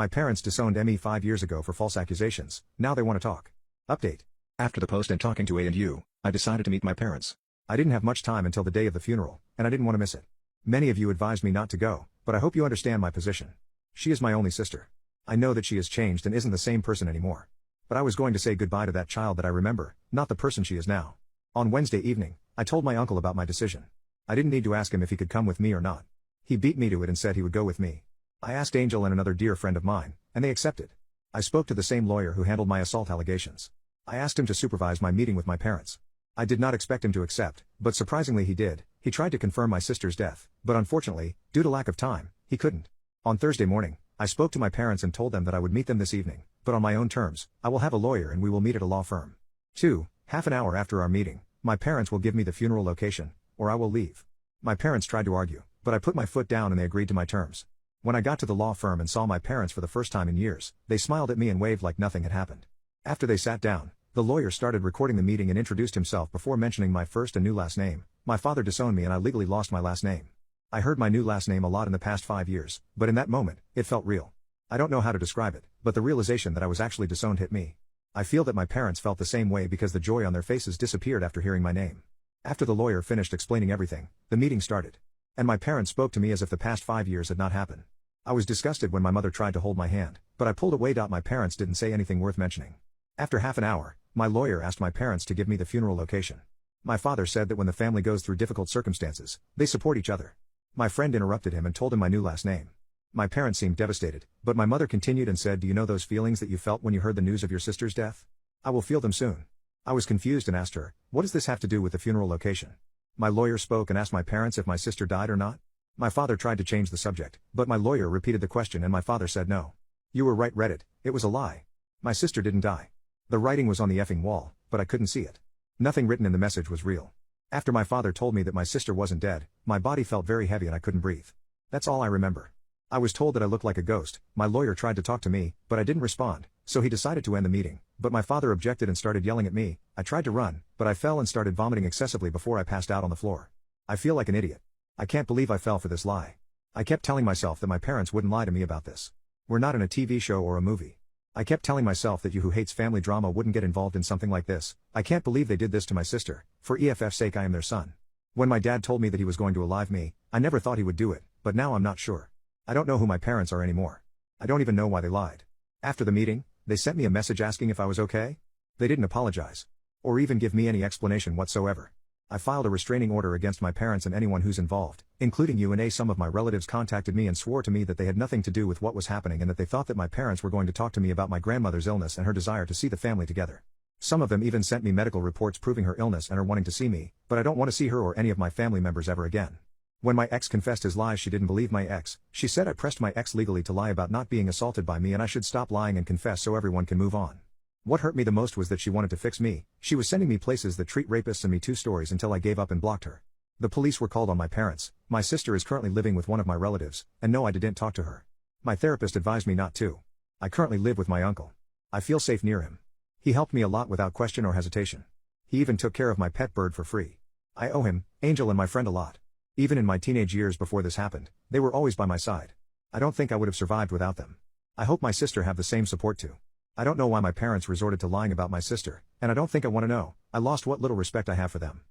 My parents disowned me 5 years ago for false accusations. Now they want to talk. Update. After the post and talking to A&U, I decided to meet my parents. I didn't have much time until the day of the funeral, and I didn't want to miss it. Many of you advised me not to go, but I hope you understand my position. She is my only sister. I know that she has changed and isn't the same person anymore. But I was going to say goodbye to that child that I remember, not the person she is now. On Wednesday evening, I told my uncle about my decision. I didn't need to ask him if he could come with me or not. He beat me to it and said he would go with me. I asked Angel and another dear friend of mine, and they accepted. I spoke to the same lawyer who handled my assault allegations. I asked him to supervise my meeting with my parents. I did not expect him to accept, but surprisingly he did. He tried to confirm my sister's death, but unfortunately, due to lack of time, he couldn't. On Thursday morning, I spoke to my parents and told them that I would meet them this evening, but on my own terms. I will have a lawyer and we will meet at a law firm. 2. Half an hour after our meeting, my parents will give me the funeral location, or I will leave. My parents tried to argue, but I put my foot down and they agreed to my terms. When I got to the law firm and saw my parents for the first time in years, they smiled at me and waved like nothing had happened. After they sat down, the lawyer started recording the meeting and introduced himself before mentioning my first and new last name. My father disowned me and I legally lost my last name. I heard my new last name a lot in the past 5 years, but in that moment, it felt real. I don't know how to describe it, but the realization that I was actually disowned hit me. I feel that my parents felt the same way because the joy on their faces disappeared after hearing my name. After the lawyer finished explaining everything, the meeting started. And my parents spoke to me as if the past 5 years had not happened. I was disgusted when my mother tried to hold my hand, but I pulled away. My parents didn't say anything worth mentioning. After half an hour, my lawyer asked my parents to give me the funeral location. My father said that when the family goes through difficult circumstances, they support each other. My friend interrupted him and told him my new last name. My parents seemed devastated, but my mother continued and said, "Do you know those feelings that you felt when you heard the news of your sister's death? I will feel them soon." I was confused and asked her, "What does this have to do with the funeral location?" My lawyer spoke and asked my parents if my sister died or not. My father tried to change the subject, but my lawyer repeated the question and my father said no. "You were right, Reddit, it was a lie. My sister didn't die. The writing was on the effing wall, but I couldn't see it. Nothing written in the message was real." After my father told me that my sister wasn't dead, my body felt very heavy and I couldn't breathe. That's all I remember. I was told that I looked like a ghost. My lawyer tried to talk to me, but I didn't respond, so he decided to end the meeting, but my father objected and started yelling at me. I tried to run, but I fell and started vomiting excessively before I passed out on the floor. I feel like an idiot. I can't believe I fell for this lie. I kept telling myself that my parents wouldn't lie to me about this. We're not in a TV show or a movie. I kept telling myself that you who hates family drama wouldn't get involved in something like this. I can't believe they did this to my sister. For EFF's sake, I am their son. When my dad told me that he was going to alive me, I never thought he would do it, but now I'm not sure. I don't know who my parents are anymore. I don't even know why they lied. After the meeting, they sent me a message asking if I was okay. They didn't apologize. Or even give me any explanation whatsoever. I filed a restraining order against my parents and anyone who's involved, including you and some of my relatives contacted me and swore to me that they had nothing to do with what was happening and that they thought that my parents were going to talk to me about my grandmother's illness and her desire to see the family together. Some of them even sent me medical reports proving her illness and her wanting to see me, but I don't want to see her or any of my family members ever again. When my ex confessed his lies, she didn't believe my ex. She said I pressed my ex legally to lie about not being assaulted by me and I should stop lying and confess so everyone can move on. What hurt me the most was that she wanted to fix me. She was sending me places that treat rapists and Me Too stories until I gave up and blocked her. The police were called on my parents. My sister is currently living with one of my relatives, and no, I didn't talk to her. My therapist advised me not to. I currently live with my uncle. I feel safe near him. He helped me a lot without question or hesitation. He even took care of my pet bird for free. I owe him, Angel and my friend a lot. Even in my teenage years before this happened, they were always by my side. I don't think I would have survived without them. I hope my sister have the same support too. I don't know why my parents resorted to lying about my sister, and I don't think I want to know. I lost what little respect I have for them.